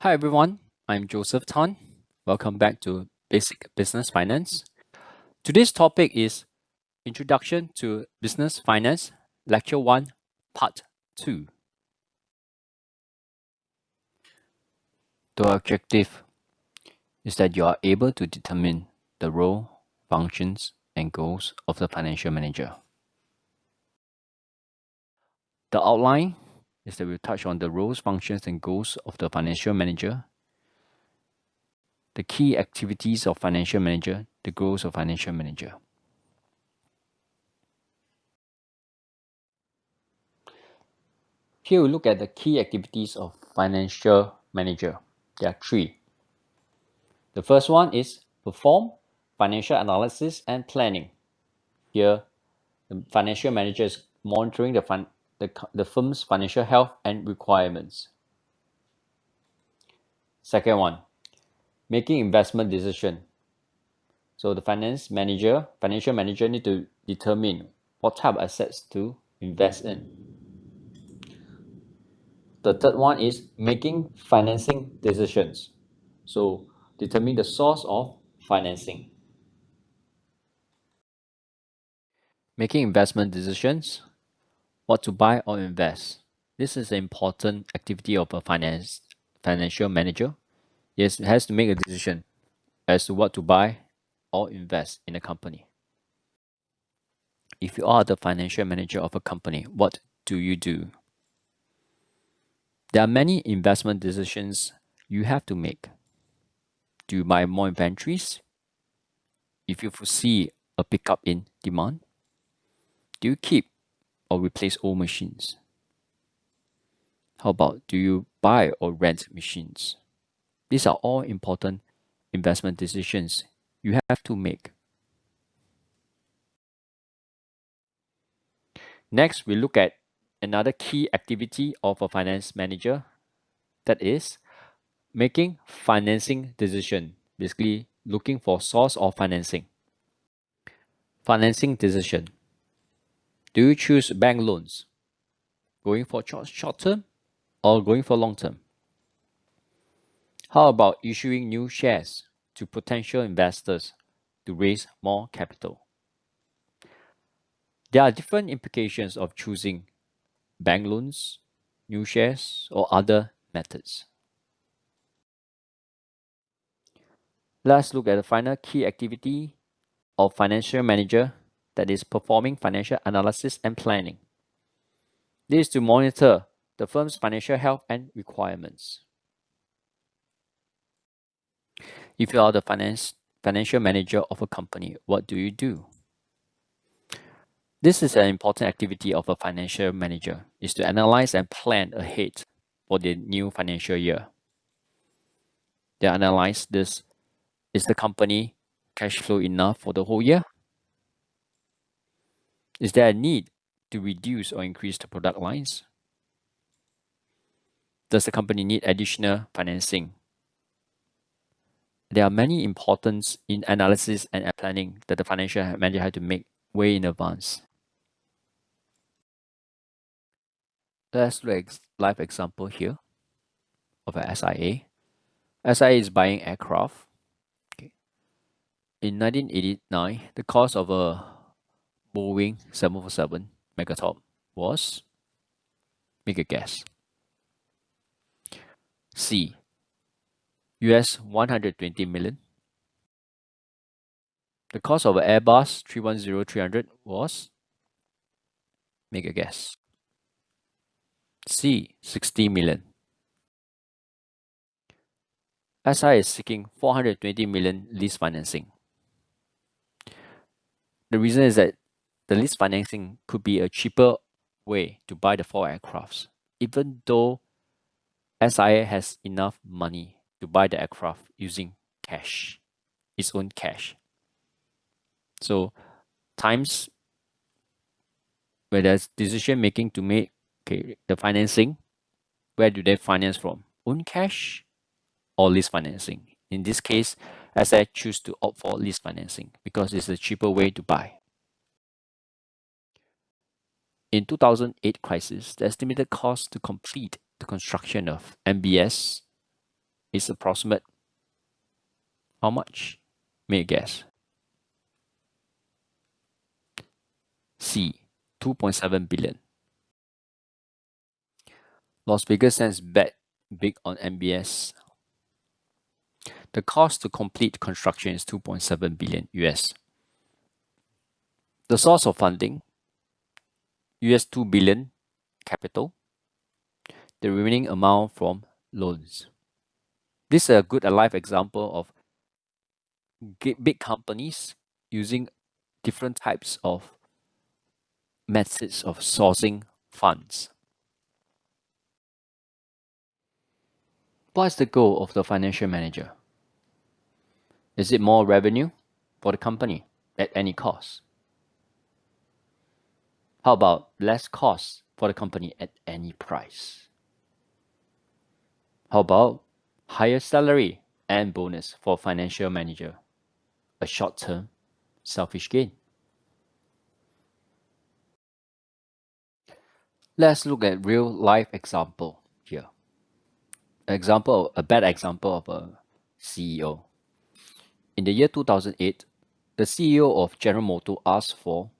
Hi everyone, I'm Joseph Tan. Welcome back to Basic Business Finance. Today's topic is Introduction to Business Finance, Lecture 1, Part 2. The objective is that you are able to determine the role, functions, and goals of the financial manager. The outline is that we'll touch on the roles, functions, and goals of the financial manager, the key activities of financial manager, the goals of financial manager. Here we look at the key activities of financial manager. There are three. The first one is perform financial analysis and planning. Here, the financial manager is monitoring the firm's financial health and requirements. Second one, making investment decision. So the financial manager need to determine what type of assets to invest in. The third one is making financing decisions. So determine the source of financing. Making investment decisions, what to buy or invest. This is an important activity of a financial manager. Yes, it has to make a decision as to what to buy or invest in a company. If you are the financial manager of a company, what do you do? There are many investment decisions you have to make. Do you buy more inventories? If you foresee a pickup in demand, do you keep or replace old machines? How about do you buy or rent machines? These are all important investment decisions you have to make. Next, we look at another key activity of a finance manager, that is making financing decision, basically looking for source of financing. Financing decision. Do you choose bank loans? Going for short term or going for long term? How about issuing new shares to potential investors to raise more capital? There are different implications of choosing bank loans, new shares, or other methods. Let's look at the final key activity of financial manager, that is performing financial analysis and planning. This is to monitor the firm's financial health and requirements. If you are the financial manager of a company, what do you do? This is an important activity of a financial manager, is to analyze and plan ahead for the new financial year. They analyze this. Is the company cash flow enough for the whole year? Is there a need to reduce or increase the product lines? Does the company need additional financing? There are many importance in analysis and planning that the financial manager has to make way in advance. Let's look at live example here of a SIA. SIA is buying aircraft. Okay. In 1989, the cost of a Boeing 747 Megatop was, make a guess. C. US 120 million. The cost of an Airbus 310-300 was, make a guess. C. 60 million. SI is seeking 420 million lease financing. The reason is that the lease financing could be a cheaper way to buy the 4 aircrafts, even though SIA has enough money to buy the aircraft using cash, its own cash. So times where there's decision making to make, okay, the financing, where do they finance from? Own cash or lease financing? In this case, SIA choose to opt for lease financing because it's a cheaper way to buy. In 2008 crisis, the estimated cost to complete the construction of MBS is approximate how much? May you guess? C. 2.7 billion. Las Vegas Sands bet big on MBS. The cost to complete construction is 2.7 billion US. The source of funding, US 2 billion capital, the remaining amount from loans. This is a good live example of big companies using different types of methods of sourcing funds. What is the goal of the financial manager? Is it more revenue for the company at any cost? How about less cost for the company at any price? How about higher salary and bonus for financial manager? A short-term selfish gain. Let's look at real life example here. A bad example of a CEO. In the year 2008, the CEO of General Motors asked for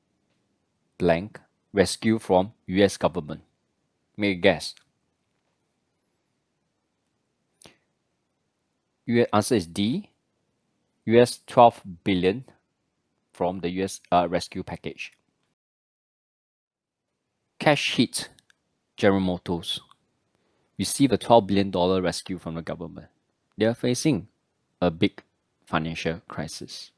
blank rescue from US government. May you guess? Answer is D. US 12 billion from the US rescue package. Cash hit General Motors. Receive a $12 billion rescue from the government. They are facing a big financial crisis.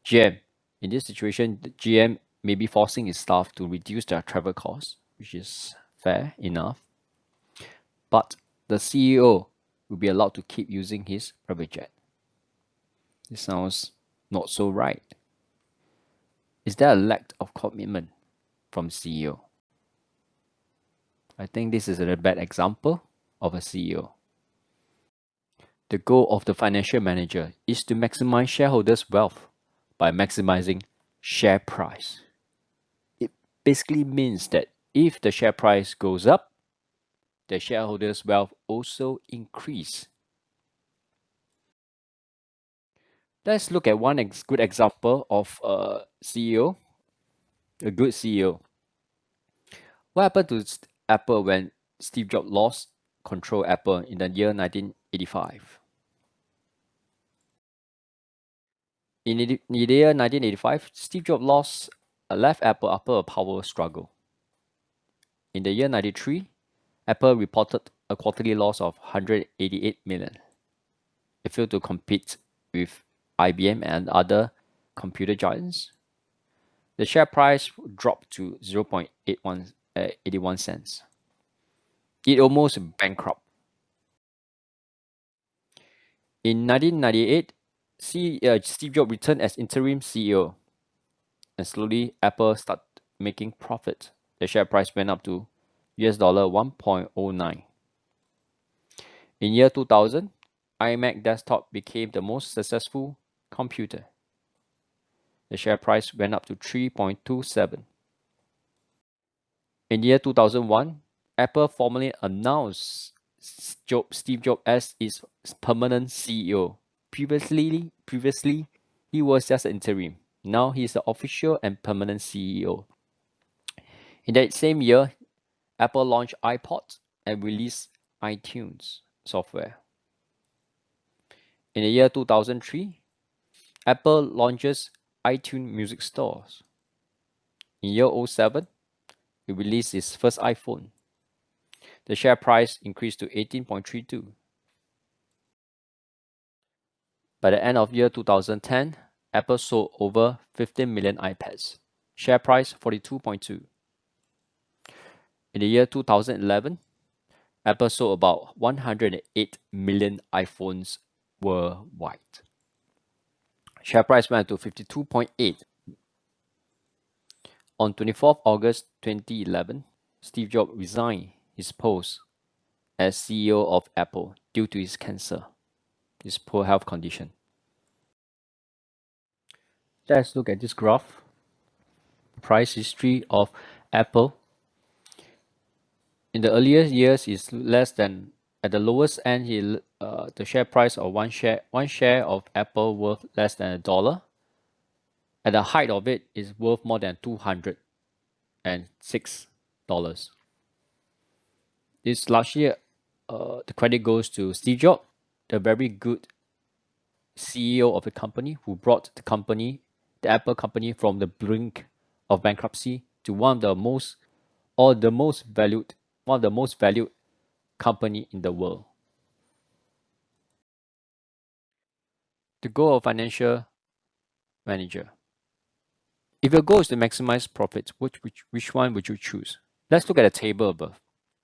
GM. In this situation, the GM may be forcing its staff to reduce their travel costs, which is fair enough. But the CEO will be allowed to keep using his private jet. This sounds not so right. Is there a lack of commitment from CEO? I think this is a bad example of a CEO. The goal of the financial manager is to maximize shareholders' wealth by maximizing share price. It basically means that if the share price goes up, the shareholders' wealth also increase. Let's look at one good example of a CEO, a good CEO. What happened to Apple when Steve Jobs lost control Apple in the year 1985? In the year 1985, Steve Jobs left Apple after a power struggle. In the year 93, Apple reported a quarterly loss of 188 million. It failed to compete with IBM and other computer giants. The share price dropped to 0.81 cents. It almost bankrupt. In 1998, Steve Jobs returned as interim CEO, and slowly Apple started making profit. The share price went up to US dollar 1.09. In year 2000, iMac desktop became the most successful computer. The share price went up to 3.27. In year 2001, Apple formally announced Steve Jobs as its permanent CEO. Previously, he was just an interim. Now he is the official and permanent CEO. In that same year, Apple launched iPod and released iTunes software. In the year 2003, Apple launches iTunes Music Stores. In year 2007, it released its first iPhone. The share price increased to 18.32. By the end of year 2010, Apple sold over 15 million iPads. Share price 42.2. In the year 2011, Apple sold about 108 million iPhones worldwide. Share price went to 52.8. On 24th August 2011, Steve Jobs resigned his post as CEO of Apple due to his cancer, his poor health condition. Let's look at this graph. Price history of Apple. In the earlier years is less than At the lowest end, the share price of one share of Apple worth less than $1. At the height of it is worth more than $206. This largely the credit goes to Steve Jobs, the very good CEO of the company who brought the Apple company from the brink of bankruptcy to one of the most valued company in the world. The goal of financial manager. If your goal is to maximize profits, which one would you choose? Let's look at the table above.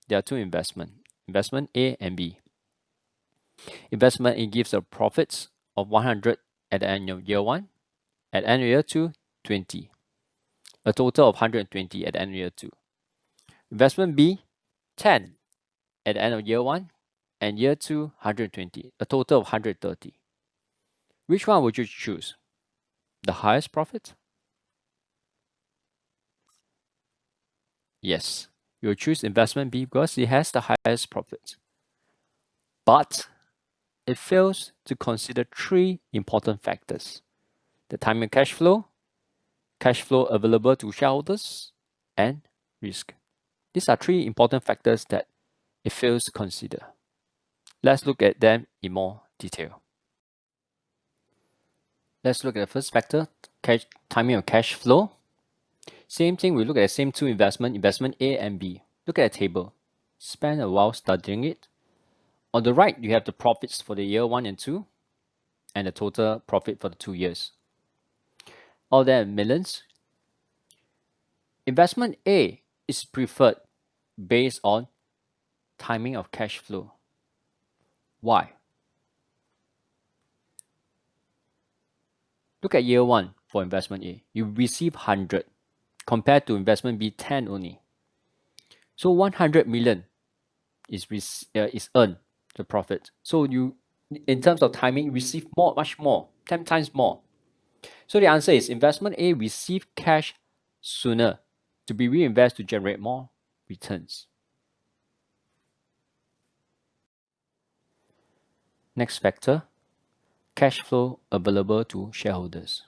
There are two investments, investment A and B. Investment A gives a profits of 100 at the end of year 1, at end of year 2, 20. A total of 120 at the end of year 2. Investment B, 10 at the end of year 1, and year 2, 120. A total of 130. Which one would you choose? The highest profit? Yes, you'll choose investment B because it has the highest profit. But it fails to consider three important factors: the timing of cash flow available to shareholders, and risk. These are three important factors that it fails to consider. Let's look at them in more detail. Let's look at the first factor, timing of cash flow. Same thing, we look at the same two investment A and B. Look at the table. Spend a while studying it. On the right, you have the profits for the year 1 and 2, and the total profit for the 2 years. All that in millions. Investment A is preferred based on timing of cash flow. Why? Look at year 1 for investment A. You receive 100 compared to investment B 10 only. So 100 million is earned, the profit. So you, in terms of timing, receive much more, 10 times more. So the answer is investment A receive cash sooner to be reinvested to generate more returns. Next factor, cash flow available to shareholders.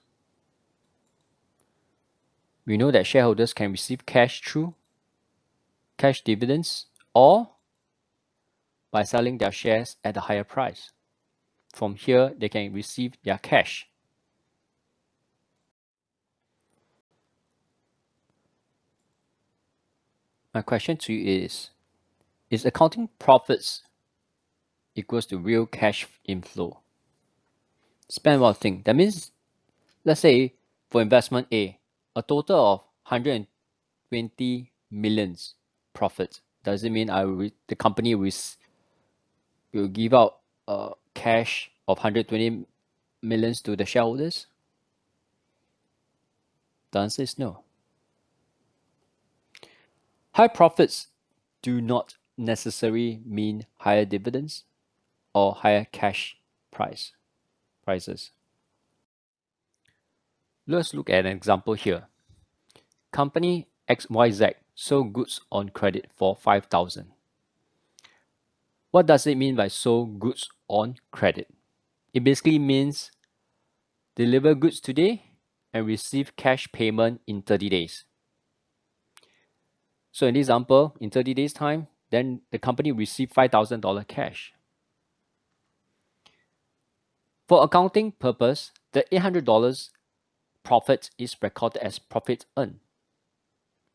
We know that shareholders can receive cash through cash dividends or by selling their shares at a higher price. From here, they can receive their cash. My question to you is accounting profits equals to real cash inflow? Spend one thing. That means, let's say for investment A, a total of 120 millions profit. Does it mean the company will give out cash of 120 millions to the shareholders? The answer is no. High profits do not necessarily mean higher dividends or higher cash prices. Let's look at an example here. Company XYZ sold goods on credit for 5,000. What does it mean by sold goods on credit? It basically means deliver goods today and receive cash payment in 30 days. So in this example, in 30 days time, then the company received $5,000 cash. For accounting purpose, the $800 profit is recorded as profit earned,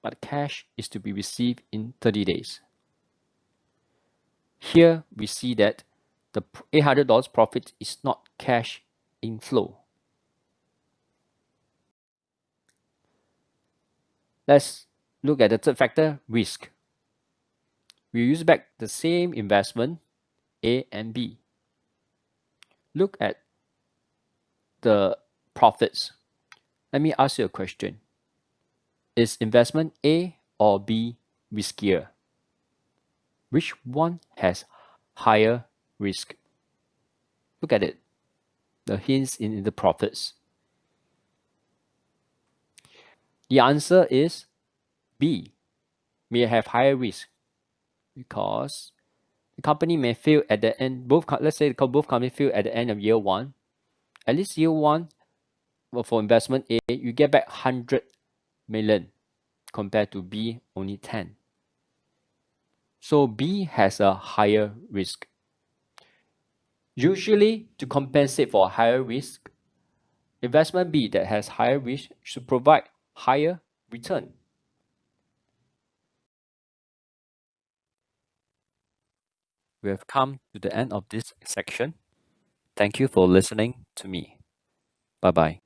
but cash is to be received in 30 days. Here we see that the $800 profit is not cash inflow. Let's look at the third factor, risk. We use back the same investment, A and B. Look at the profits. Let me ask you a question. Is investment A or B riskier? Which one has higher risk? Look at it. The hints in the profits. The answer is B. May have higher risk because The company may fail at the end. Let's say both companies fail at the end of year one. At least year one, well, for investment A, you get back 100 million compared to B only 10. So B has a higher risk. Usually, to compensate for higher risk, investment B that has higher risk should provide higher return. We have come to the end of this section. Thank you for listening to me. Bye bye.